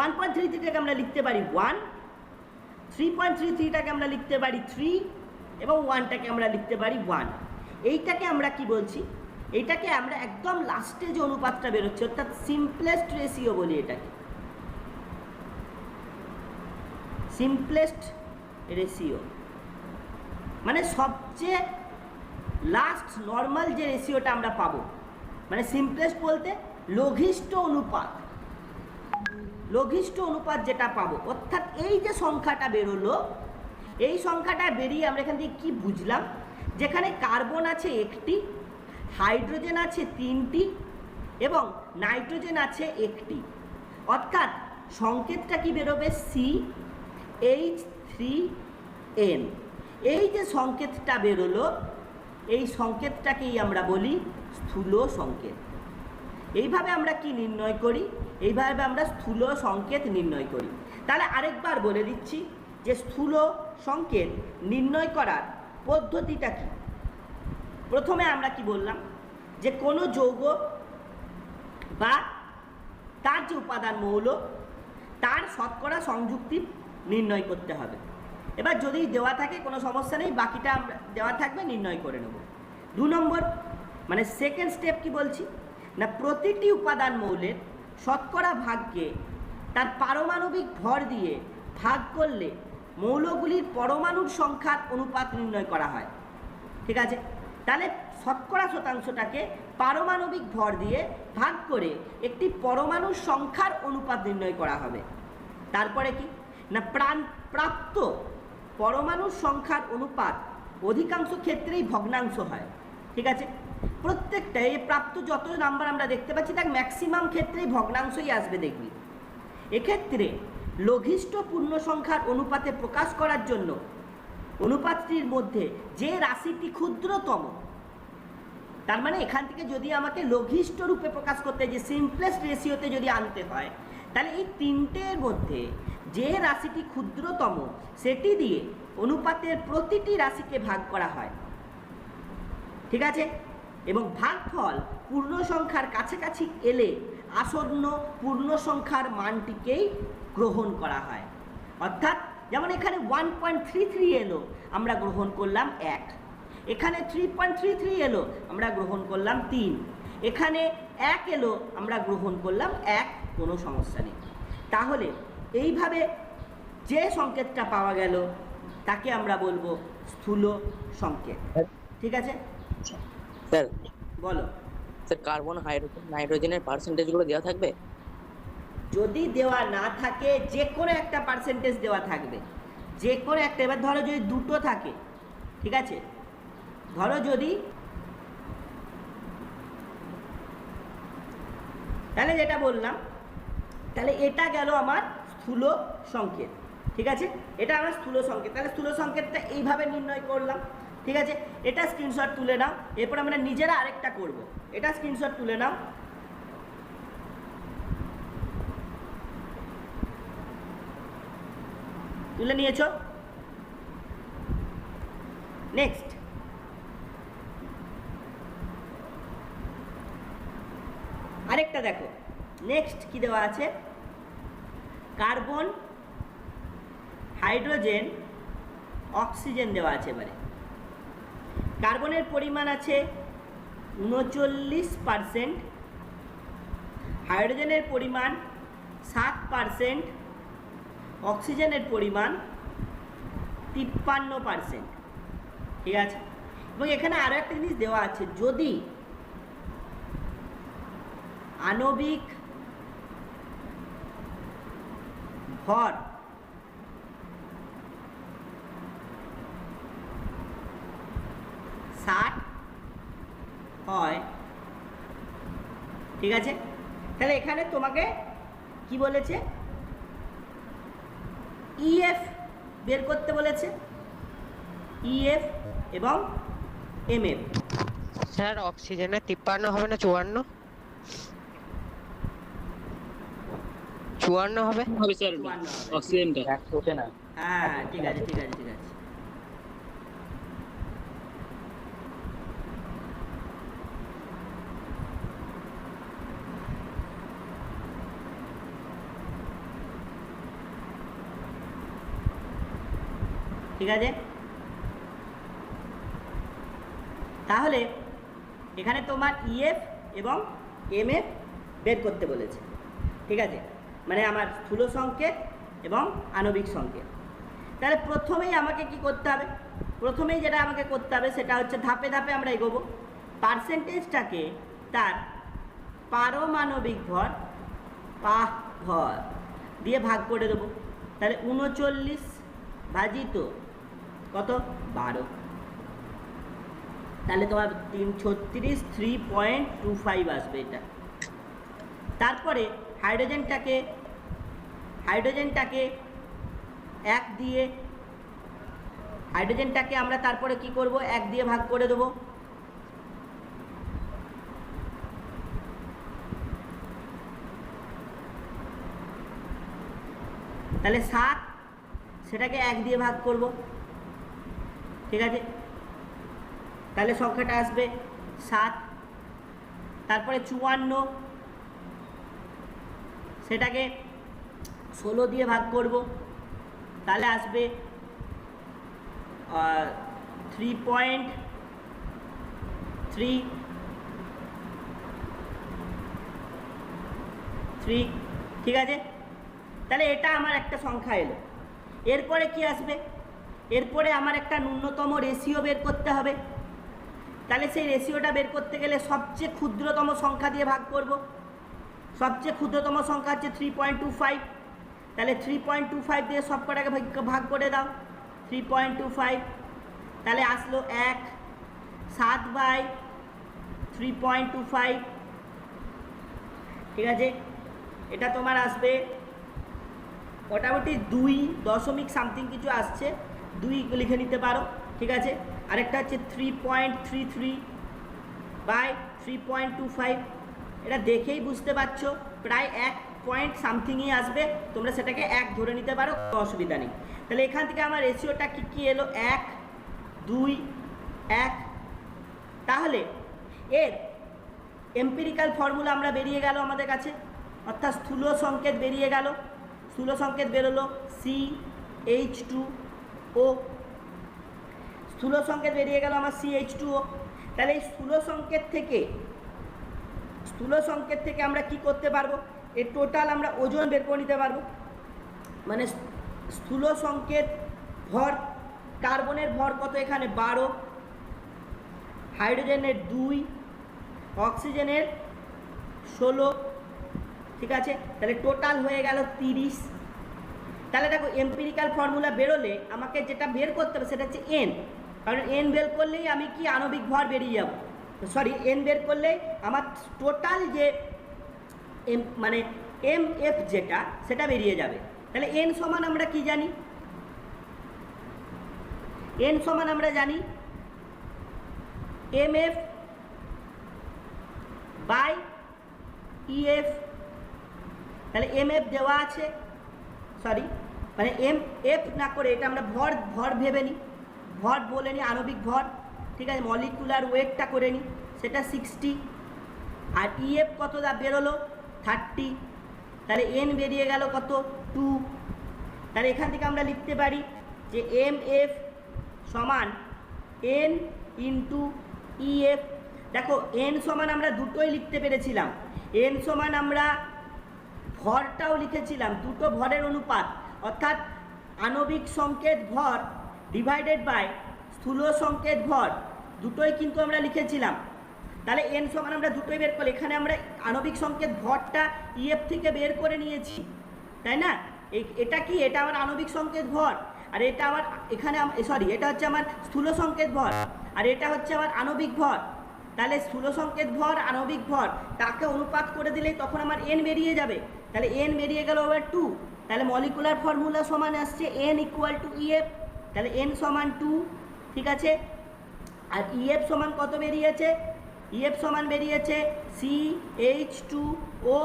1.33টাকে আমরা লিখতে পারি 1, 3.33টাকে আমরা লিখতে পারি 3 এবং 1টাকে আমরা লিখতে পারি 1। এইটাকে আমরা কি বলছি, এইটাকে আমরা একদম লাস্টে যে অনুপাতটা বেরোচ্ছে অর্থাৎ সিম্পলেস্ট রেশিও বলি এটাকে, সিম্পলেস্ট রেশিও মানে সবচেয়ে লাস্ট নর্মাল যে রেশিওটা আমরা পাবো, মানে সিম্পলেস্ট বলতে লঘিষ্ঠ অনুপাত, লঘিষ্ঠ অনুপাত যেটা পাবো। অর্থাৎ এই যে সংখ্যাটা বেরোলো, এই সংখ্যাটা বেরিয়ে আমরা এখান থেকে কী বুঝলাম, যেখানে কার্বন আছে 1টি, হাইড্রোজেন আছে 3টি এবং নাইট্রোজেন আছে 1টি, অর্থাৎ সংকেতটা কি বেরোবে CH3N। এই যে সংকেতটা বেরোলো, এই সংকেতটাকেই আমরা বলি স্থূল সংকেত। এইভাবে আমরা কি নির্ণয় করি, এইভাবে আমরা স্থূল সংকেত নির্ণয় করি। তাহলে আরেকবার বলে দিচ্ছি যে স্থূল সংকেত নির্ণয় করার পদ্ধতিটা কি। প্রথমে আমরা কি বললাম, যে কোনো যৌগ বা তার যে উপাদান মৌল তার শতকরা সংযুক্তি নির্ণয় করতে হবে। এবার যদি দেওয়া থাকে কোনো সমস্যা নেই, বাকিটা আমরা দেওয়া থাকবে নির্ণয় করে নেব। 2 নম্বর মানে সেকেন্ড স্টেপ কি বলছি না, প্রতিটি উপাদান মৌলের শতকরা ভাগকে তার পারমাণবিক ভর দিয়ে ভাগ করলে মৌলগুলির পরমাণুর সংখ্যার অনুপাত নির্ণয় করা হয়। ঠিক আছে, তাহলে শতকরা শতাংশটাকে পারমাণবিক ভর দিয়ে ভাগ করে একটি পরমাণুর সংখ্যার অনুপাত নির্ণয় করা হবে। তারপরে কি না, প্রাপ্ত পরমাণুর সংখ্যার অনুপাত অধিকাংশ ক্ষেত্রেই ভগ্নাংশ হয়। ঠিক আছে, প্রত্যেকটা এই প্রাপ্ত যত নাম্বার আমরা দেখতে পাচ্ছি তার ম্যাক্সিমাম ক্ষেত্রেই ভগ্নাংশই আসবে দেখবি। এক্ষেত্রে লঘিষ্ঠ পূর্ণ সংখ্যার অনুপাতে প্রকাশ করার জন্য অনুপাতটির মধ্যে যে রাশিটি ক্ষুদ্রতম, তার মানে এখান থেকে যদি আমাকে লঘিষ্ঠ রূপে প্রকাশ করতে, যে সিম্পলেস্ট রেশিওতে যদি আনতে হয়, তাহলে এই তিনটের মধ্যে যে রাশিটি ক্ষুদ্রতম সেটি দিয়ে অনুপাতের প্রতিটি রাশিকে ভাগ করা হয়। ঠিক আছে, এবং ভাগফল পূর্ণ সংখ্যার কাছাকাছি এলে আসন্ন পূর্ণ সংখ্যার মানটিকেই গ্রহণ করা হয়। অর্থাৎ যেমন এখানে 1.33 এলো, আমরা গ্রহণ করলাম 1। এখানে 3.33 এলো, আমরা গ্রহণ করলাম 3। এখানে 1 এলো, আমরা গ্রহণ করলাম 1, কোনো সমস্যা নেই। তাহলে এইভাবে যে সংকেতটা পাওয়া গেল তাকে আমরা বলবো স্থূল সংকেত। ঠিক আছে স্যার, বলো। স্যার কার্বন, হাইড্রোজেন, নাইট্রোজেনের পার্সেন্টেজগুলো দেওয়া থাকবে? যদি দেওয়া না থাকে যে কোনো একটা পার্সেন্টেজ দেওয়া থাকবে, যে কোনো একটা। এবার ধরো যদি দুটো থাকে, ঠিক আছে, ধরো যদি, তাহলে যেটা বললাম, তাহলে এটা গেল আমার স্থূল সংকেত। ঠিক আছে, এটা আমার স্থূল সংকেত। তাহলে স্থূল সংকেতটা এইভাবে নির্ণয় করলাম। ঠিক আছে, এটা স্ক্রিনশট তুলে নাও, এরপর আমরা নিজেরা আরেকটা করব। এটা স্ক্রিনশট তুলে নাও। তুলে নিয়েছো? নেক্সট, আরেকটা দেখো, নেক্সট কি দেওয়া আছে, কার্বন, হাইড্রোজেন, অক্সিজেন দেওয়া আছে। এবারে কার্বনের পরিমাণ আছে 39%, হাইড্রোজেনের পরিমাণ 7%, অক্সিজেনের পরিমাণ 53%। ঠিক আছে, এবং এখানে আরও একটা জিনিস দেওয়া আছে, যদি আণবিক ভর হয়, ঠিক আছে, তাহলে এখানে তোমাকে কি বলেছে, ইএফ বের করতে বলেছে, ইএফ এবং এমএফ। স্যার অক্সিজেনের 53 হবে না 54? 54 হবে। হবে স্যার, অক্সিজেনটা ওঠে না। হ্যাঁ, ঠিক আছে, ঠিক আছে, ঠিক আছে। ঠিক আছে, তাহলে এখানে তোমার ইএফ এবং এমএফ বের করতে বলেছে। ঠিক আছে, মানে আমার স্থূল সংকেত এবং আণবিক সংকেত। তাহলে প্রথমেই আমাকে কি করতে হবে, প্রথমেই যেটা আমাকে করতে হবে সেটা হচ্ছে ধাপে ধাপে আমরা এগোবো। পার্সেন্টেজটাকে তার পারমাণবিক ভর ভর দিয়ে ভাগ করে দেবো। তাহলে 39 ভাজিত কত, 12, তাহলে তোমার 3.25 আসবে এটা। তারপরে হাইড্রোজেনটাকে 1 দিয়ে, হাইড্রোজেনটাকে আমরা তারপরে কি করব, 1 দিয়ে ভাগ করে দেবো। তাহলে 7, সেটাকে 1 দিয়ে ভাগ করব। ঠিক আছে, তাহলে সংখ্যাটা আসবে 7। তারপরে 54, সেটাকে 16 দিয়ে ভাগ করব, তাহলে আসবে 3.33। ঠিক আছে, তাহলে এটা আমার একটা সংখ্যা এলো। এরপরে কি আসবে, এরপরে আমার একটা ন্যূনতম রেশিও বের করতে হবে। তাহলে সেই রেশিওটা বের করতে গেলে সবচেয়ে ক্ষুদ্রতম সংখ্যা দিয়ে ভাগ করব। সবচেয়ে ক্ষুদ্রতম সংখ্যা হচ্ছে 3.25, তাহলে 3.25 দিয়ে সব কটাকে ভাগ করে দাও। 3.25, তাহলে আসলো 1, 7/3.25, ঠিক আছে। এটা তোমার আসবে মোটামুটি 2 দশমিক সামথিং কিছু আসছে, 2 লিখে নিতে পারো, ঠিক আছে। আরেকটা হচ্ছে 3.33/3.25, এটা দেখেই বুঝতে পারছো প্রায় 1 পয়েন্ট সামথিংই আসবে, তোমরা সেটাকে 1 ধরে নিতে পারো, কোনো অসুবিধা নেই। তাহলে এখান থেকে আমার রেশিওটা কী এলো, 1, 2, 1। তাহলে এর এম্পিরিক্যাল ফর্মুলা আমরা বেরিয়ে গেল আমাদের কাছে, অর্থাৎ স্থূল সংকেত বেরিয়ে গেল। স্থূল সংকেত বেরোলো CH2O, স্থূল সংকেত বেরিয়ে গেল আমার CH2O। তাহলে এই স্থূল সংকেত থেকে আমরা কি করতে পারবো, এর টোটাল আমরা ওজন বের করে নিতে পারবো। মানে স্থূল সংকেত ভর, কার্বনের ভর কত এখানে 12, হাইড্রোজেনের 2, অক্সিজেনের 16, ঠিক আছে। তাহলে টোটাল হয়ে গেল 30। তাহলে দেখো এম্পিরিক্যাল ফর্মুলা বেরোলে আমাকে যেটা বের করতে হবে সেটা হচ্ছে এন, কারণ এন বের করলেই আমি কি আণবিক ভর বেরিয়ে যাব, সরি এন বের করলেই আমার টোটাল যে মানে MF যেটা সেটা বেরিয়ে যাবে। তাহলে এন সমান আমরা কি জানি, এন সমান আমরা জানি MF/EF। তাহলে MF দেওয়া আছে, সরি মানে MF না করে এটা আমরা ভর ভেবে নিই, ভর বলে নিই, আণবিক ভর, ঠিক আছে। মলিকুলার ওয়েটটা করে নিই, সেটা 60, আর EF কত বেরোলো 30। তাহলে N বেরিয়ে গেল কত 2। তাহলে এখান থেকে আমরা লিখতে পারি যে MF সমান N ইন্টু EF। দেখো N সমান আমরা দুটোই লিখতে পেরেছিলাম, N সমান আমরা ভরটাও লিখেছিলাম, দুটো ভরের অনুপাত, অর্থাৎ আণবিক সংকেত ভর ডিভাইডেড বাই স্থূল সংকেত ভর, দুটোই কিন্তু আমরা লিখেছিলাম। তাহলে এন সমান আমরা দুটোই বের করলে এখানে আমরা আণবিক সংকেত ভরটা ইএফ থেকে বের করে নিয়েছি, তাই না। এটা কি, এটা আমার আণবিক সংকেত ভর, আর এটা আমার এখানে সরি এটা হচ্ছে আমার স্থূল সংকেত ভর, আর এটা হচ্ছে আমার আণবিক ভর। তাহলে স্থূল সংকেত ভর, আণবিক ভর তাকে অনুপাত করে দিলেই তখন আমার এন বেরিয়ে যাবে। তাহলে এন বেরিয়ে গেল ওভার 2। তাহলে মলিকুলার ফর্মুলা সমান আসছে N ইকুয়াল টু EF। তাহলে N সমান 2, ঠিক আছে। আর EF সমান কত বেরিয়েছে, EF সমান বেরিয়েছে CH2O।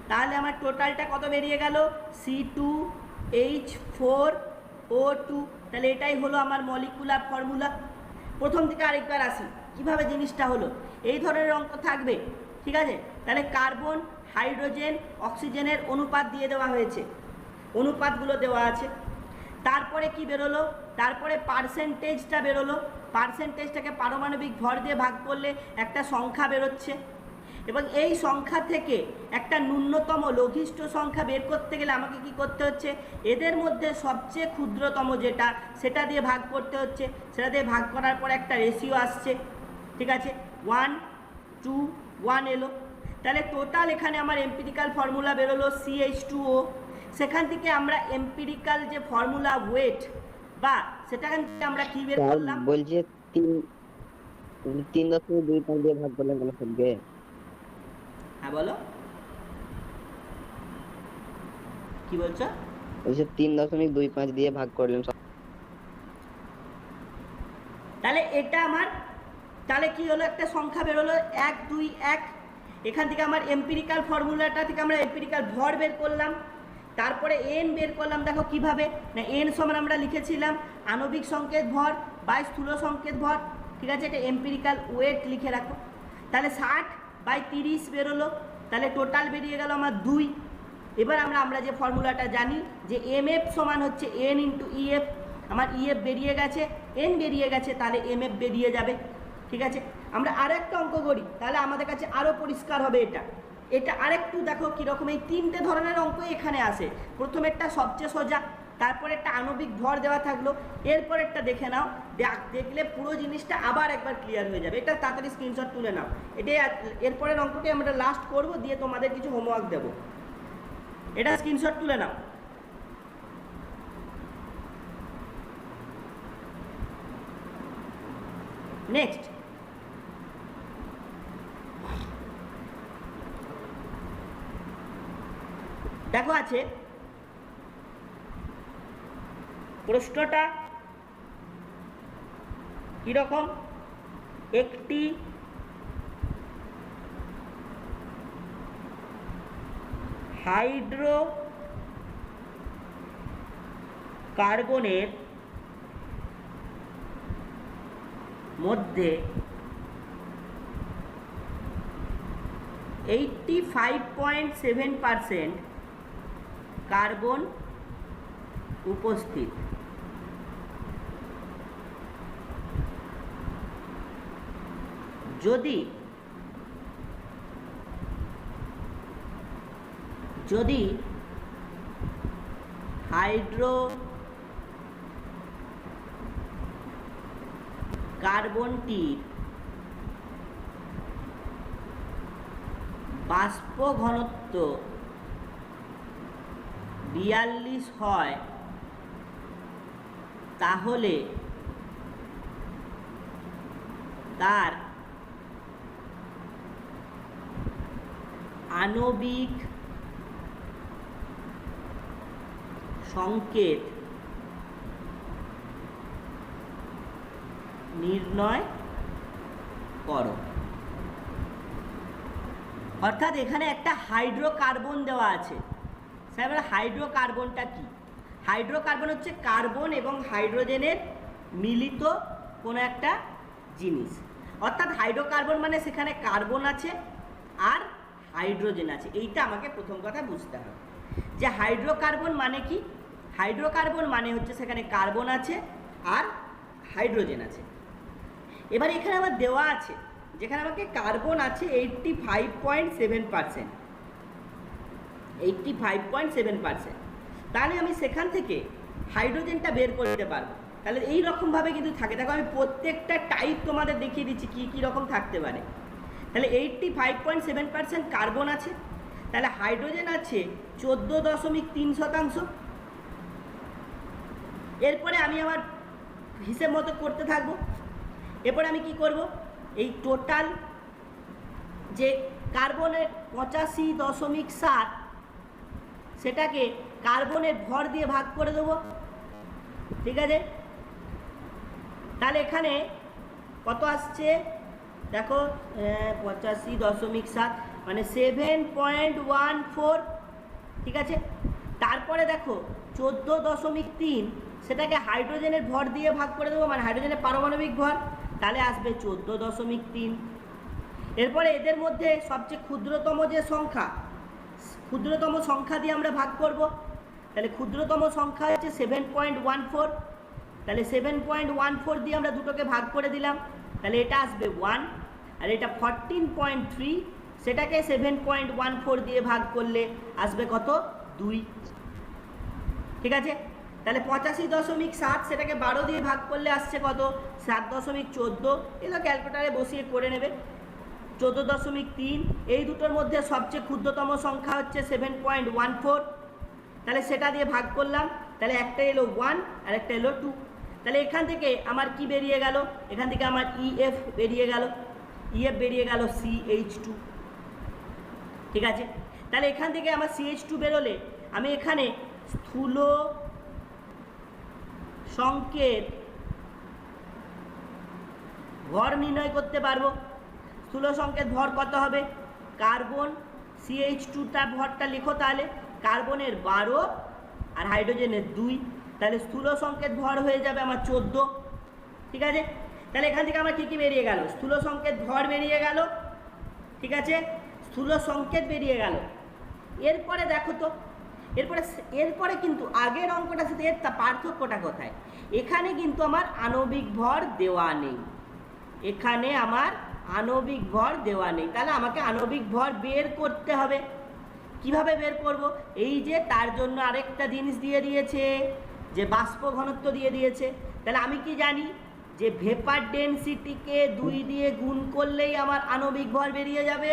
তাহলে আমার টোটালটা কত বেরিয়ে গেল C2H4O2। তাহলে এটাই হলো আমার মলিকুলার ফর্মুলা। প্রথম থেকে আরেকবার আসি কিভাবে জিনিসটা হলো, এই ধরনের অঙ্ক থাকবে, ঠিক আছে। তাহলে কার্বন, হাইড্রোজেন, অক্সিজেনের অনুপাত দিয়ে দেওয়া হয়েছে, অনুপাতগুলো দেওয়া আছে। তারপরে কি বেরোলো, তারপরে পার্সেন্টেজটা বেরোলো, পার্সেন্টেজটাকে পারমাণবিক ভর দিয়ে ভাগ করলে একটা সংখ্যা বেরোচ্ছে, এবং এই সংখ্যা থেকে একটা ন্যূনতম লঘিষ্ঠ সংখ্যা বের করতে গেলে আমাকে কি করতে হচ্ছে, এদের মধ্যে সবচেয়ে ক্ষুদ্রতম যেটা সেটা দিয়ে ভাগ করতে হচ্ছে। সেটা দিয়ে ভাগ করার পর একটা রেশিও আসছে, ঠিক আছে, 1:1 এলো। তাহলে টোটাল এখানে আমার এম্পিরিক্যাল ফর্মুলা বেরোলো CH2O। সেখান থেকে আমরা এম্পিরিক্যাল যে ফর্মুলা ওয়েট বা সেটাখান থেকে আমরা কি বের করলাম, বলছি 3.25 দিয়ে ভাগ করলে ভালো থাকবে। হ্যাঁ বলো কি বলছো, বলছি 3.25 দিয়ে ভাগ করলেন। তাহলে এটা আমার, তাহলে কি হলো, একটা সংখ্যা বেরোলো 1, 2, 1। এখান থেকে আমার এম্পিরিক্যাল ফর্মুলাটা থেকে আমরা এম্পিরিক্যাল ভর বের করলাম, তারপরে এন বের করলাম। দেখো কিভাবে না, এন সমান আমরা লিখেছিলাম আণবিক সংকেত ভর বাই স্থূল সংকেত ভর, ঠিক আছে। এটা এম্পিরিক্যাল ওয়েট লিখে রাখো। তাহলে 60/30 বেরোলো। তাহলে টোটাল বেরিয়ে গেল আমার 2। এবার আমরা যে ফর্মুলাটা জানি যে MF সমান হচ্ছে N ইন্টু EF। আমার EF বেরিয়ে গেছে, N বেরিয়ে গেছে, তাহলে MF বেরিয়ে যাবে, ঠিক আছে। আমরা আরেকটা অঙ্ক করি, তাহলে আমাদের কাছে আরও পরিষ্কার হবে এটা। এটা আরেকটু দেখো কীরকম, এই 3টে ধরনের অঙ্ক এখানে আসে। প্রথমেরটা সবচেয়ে সোজা, তারপরে একটা আণবিক ভর দেওয়া থাকলো, এরপরেরটা দেখে নাও, দেখলে পুরো জিনিসটা আবার একবার ক্লিয়ার হয়ে যাবে। এটা তাড়াতাড়ি স্ক্রিনশট তুলে নাও। এটাই এরপরের অঙ্কটি আমরা লাস্ট করব, দিয়ে তোমাদের কিছু হোমওয়ার্ক দেবো। এটা স্ক্রিনশট তুলে নাও। নেক্সট, দেখো আছে প্রশ্নটা কিরকম, একটি হাইড্রোকার্বনের মধ্যে 85.7% কার্বন উপস্থিত। যদি যদি হাইড্রোকার্বনটির বাষ্প ঘনত্ব 42 হয় তাহলে তার আণবিক সংকেত নির্ণয় করো। অর্থাৎ এখানে একটা হাইড্রোকার্বন দেওয়া আছে। স্যার হাইড্রোকার্বনটা কি? হাইড্রোকার্বন হচ্ছে কার্বন এবং হাইড্রোজেনের মিলিত কোনো একটা জিনিস। অর্থাৎ হাইড্রোকার্বন মানে সেখানে কার্বন আছে আর হাইড্রোজেন আছে। এইটা আমাকে প্রথম কথা বুঝতে হবে যে হাইড্রোকার্বন মানে কি। হাইড্রোকার্বন মানে হচ্ছে সেখানে কার্বন আছে আর হাইড্রোজেন আছে। এবার এখানে আমার দেওয়া আছে যেখানে আমাকে কার্বন আছে 85.7%, 85.7%, তাহলে আমি সেখান থেকে হাইড্রোজেনটা বের করতে পারবো। তাহলে এই রকমভাবে কিন্তু থাকে। দেখো আমি প্রত্যেকটা টাইপ তোমাদের দেখিয়ে দিচ্ছি কী কী রকম থাকতে পারে। তাহলে 85.7% কার্বন আছে, তাহলে হাইড্রোজেন আছে 14.3%। এরপরে আমি আমার হিসেব মতো করতে থাকবো। এরপরে আমি কি করব, এই টোটাল যে কার্বনের 85.7 সেটাকে কার্বনের ভর দিয়ে ভাগ করে দেবো। ঠিক আছে, তাহলে এখানে কত আসছে দেখো, 85.7 মানে 7.14। ঠিক আছে, তারপরে দেখো 14.3 সেটাকে হাইড্রোজেনের ভর দিয়ে ভাগ করে দেবো, মানে হাইড্রোজেনের পারমাণবিক ভর, তাহলে আসবে 14.3। এরপরে এদের মধ্যে সবচেয়ে ক্ষুদ্রতম যে সংখ্যা, ক্ষুদ্রতম সংখ্যা দিয়ে আমরা ভাগ করব। তাহলে ক্ষুদ্রতম সংখ্যা হচ্ছে 7.14, তাহলে 7.14 দিয়ে আমরা দুটোকে ভাগ করে দিলাম, তাহলে এটা আসবে 1। আর এটা 14.3, সেটাকে 7.14 দিয়ে ভাগ করলে আসবে কত, 2। ঠিক আছে, তাহলে 85.7 সেটাকে 12 দিয়ে ভাগ করলে আসছে কত, 7.14। এগুলো ক্যালকুলেটারে বসিয়ে করে নেবে। 14.3, এই দুটোর মধ্যে সবচেয়ে ক্ষুদ্রতম সংখ্যা হচ্ছে 7.14, তাহলে সেটা দিয়ে ভাগ করলাম, তাহলে একটা এলো 1 আর একটা এলো 2। তাহলে এখান থেকে আমার কি বেরিয়ে গেল, এখান থেকে আমার EF বেরিয়ে গেল, EF বেরিয়ে গেল CH2। ঠিক আছে, তাহলে এখান থেকে আমার CH2 বেরোলে আমি এখানে স্থূল সংকেত ভর নির্ণয় করতে পারবো। স্থূল সংকেত ভর কত হবে, কার্বন CH2টার ভরটা লিখো, তাহলে কার্বনের 12 আর হাইড্রোজেনের 2, তাহলে স্থূল সংকেত ভর হয়ে যাবে আমার 14। ঠিক আছে, তাহলে এখান থেকে আমার কী কী বেরিয়ে গেল, স্থূল সংকেত ভর বেরিয়ে গেল। ঠিক আছে, স্থূল সংকেত বেরিয়ে গেল। এরপরে দেখো তো, এরপরে কিন্তু আগের অঙ্কটার সাথে এর পার্থক্যটা কোথায়, এখানে কিন্তু আমার আণবিক ভর দেওয়া নেই, এখানে আমার আণবিক ভর দেওয়া নেই। তাহলে আমাকে আণবিক ভর বের করতে হবে। কিভাবে বের করব, এই যে তার জন্য আরেকটা জিনিস দিয়ে দিয়েছে, যে বাষ্প ঘনত্ব দিয়ে দিয়েছে। তাহলে আমি কি জানি যে ভেপার ডেনসিটিকে 2 দিয়ে গুণ করলেই আমার আণবিক ভর বেরিয়ে যাবে।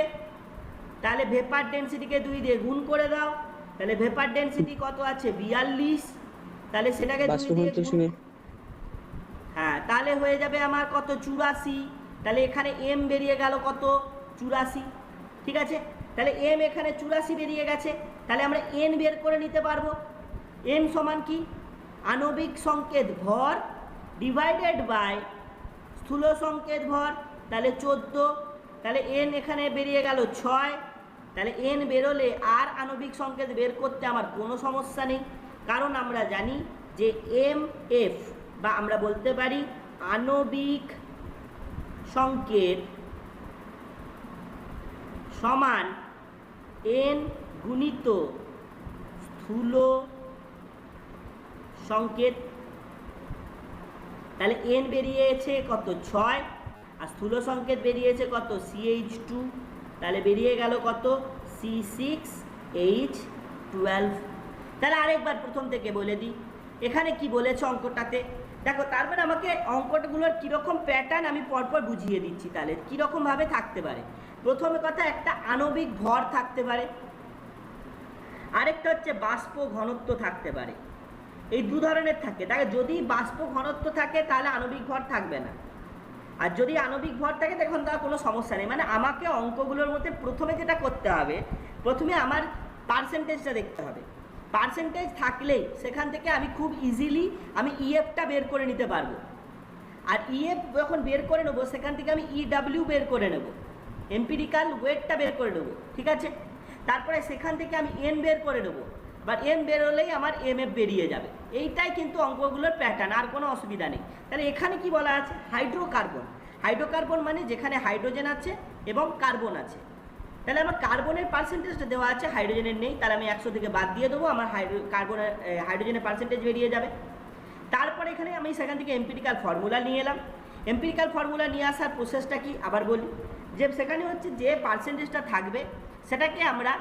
তাহলে ভেপার ডেনসিটিকে 2 দিয়ে গুণ করে দাও, তাহলে ভেপার ডেনসিটি কত আছে 42, তাহলে সেটাকে 2 দিয়ে গুণ, হ্যাঁ, তাহলে তাহলে হয়ে যাবে আমার কত 84, তাহলে এখানে এম বেরিয়ে গেল কত 84, ঠিক আছে। তাহলে এম এখানে 84 বেরিয়ে গেছে, তাহলে আমরা এন বের করে নিতে পারবো। এন সমান কি আণবিক সংকেত ভর ডিভাইডেড বাই স্থূল সংকেত ভর, তাহলে 14, তাহলে এন এখানে বেরিয়ে গেল 6, তাহলে এন বেরোলে আর আণবিক সংকেত বের করতে আমার কোনো সমস্যা নেই, কারণ আমরা জানি যে এম এফ বা আমরা বলতে পারি আণবিক সংকেত সমান এন গুণিত স্থূল সংকেত। তাহলে এন বেরিয়েছে কত 6 আর স্থূল সংকেত বেরিয়েছে কত CH2, তাহলে বেরিয়ে গেল কত C6H12। তাহলে আরেকবার প্রথম থেকে বলে দিই এখানে কি বলেছে অঙ্কটাতে, দেখো তারপরে আমাকে অঙ্কগুলোর কীরকম প্যাটার্ন আমি পরপর বুঝিয়ে দিচ্ছি, তাহলে কীরকমভাবে থাকতে পারে। প্রথমে কথা একটা আণবিক ভর থাকতে পারে, আরেকটা হচ্ছে বাষ্প ঘনত্ব থাকতে পারে, এই দু ধরনের থাকে। দেখো যদি বাষ্প ঘনত্ব থাকে তাহলে আণবিক ভর থাকবে না, আর যদি আণবিক ভর থাকে তখন তার কোনো সমস্যা নেই। মানে আমাকে অঙ্কগুলোর মধ্যে প্রথমে যেটা করতে হবে, প্রথমে আমার পার্সেন্টেজটা দেখতে হবে। পার্সেন্টেজ থাকলেই সেখান থেকে আমি খুব ইজিলি আমি ইএফটা বের করে নিতে পারবো, আর ইএফ যখন বের করে নেবো সেখান থেকে আমি ইডাব্লিউ বের করে নেব, এম্পিরিক্যাল ওয়েটটা বের করে নেবো, ঠিক আছে। তারপরে সেখান থেকে আমি এন বের করে নেবো, বা এন বেরোলেই আমার এমএফ বেরিয়ে যাবে। এইটাই কিন্তু অঙ্কগুলোর প্যাটার্ন, আর কোনো অসুবিধা নেই। তাহলে এখানে কি বলা আছে হাইড্রোকার্বন, হাইড্রোকার্বন মানে যেখানে হাইড্রোজেন আছে এবং কার্বন আছে। তাহলে আমার কার্বনের পার্সেন্টেজটা দেওয়া আছে, হাইড্রোজেনের নেই, তাহলে আমি 100 থেকে বাদ দিয়ে দেবো, আমার হাইড্রোজেনের পার্সেন্টেজ বেরিয়ে যাবে। তারপরে এখানে আমি সেখান থেকে এম্পিরিক্যাল ফর্মুলা নিয়ে এলাম। এম্পিরিক্যাল ফর্মুলা নিয়ে আসার প্রসেসটা কি আবার বলি, যে সেখানে হচ্ছে যে পার্সেন্টেজটা থাকবে সেটাকে আমরা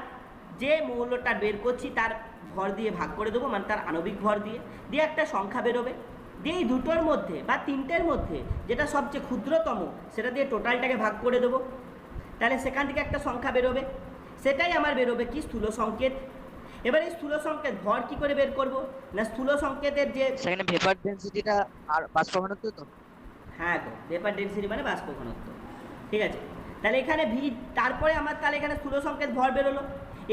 যে মৌলটা বের করছি তার ভর দিয়ে ভাগ করে দেবো, মানে তার আণবিক ভর দিয়ে দিয়ে একটা সংখ্যা বেরোবে, দিয়ে এই দুটোর মধ্যে বা তিনটের মধ্যে যেটা সবচেয়ে ক্ষুদ্রতম সেটা দিয়ে টোটালটাকে ভাগ করে দেবো, তাহলে সেখান থেকে একটা সংখ্যা বেরোবে, সেটাই আমার বেরোবে কি স্থূল সংকেত। এবার এই স্থূল সংকেত ভর কি করে বের করব না, স্থূল সংকেতের যে সেখানে ভেপার ডেনসিটিটা আর বাষ্প ঘনত্ব তো, হ্যাঁ গো ভেপার ডেনসিটি মানে বাষ্প ঘনত্ব, ঠিক আছে। তাহলে এখানে ভি, তারপরে আমার তাহলে এখানে স্থূল সংকেত ভর বেরোলো।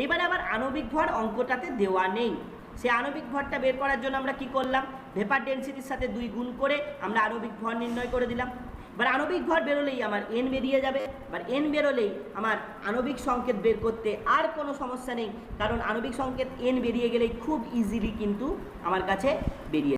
এইবারে আবার আণবিক ভর অঙ্কটাতে দেওয়া নেই, সেই আণবিক ভরটা বের করার জন্য আমরা কি করলাম, ভেপার ডেনসিটির সাথে 2 গুণ করে আমরা আণবিক ভর নির্ণয় করে দিলাম। এবার আণবিক ভর বেরোলেই আমার এন বেরিয়ে যাবে, এবার এন বেরোলেই আমার আণবিক সংকেত বের করতে আর কোনো সমস্যা নেই, কারণ আণবিক সংকেত এন বেরিয়ে গেলেই খুব ইজিলি কিন্তু আমার কাছে বেরিয়ে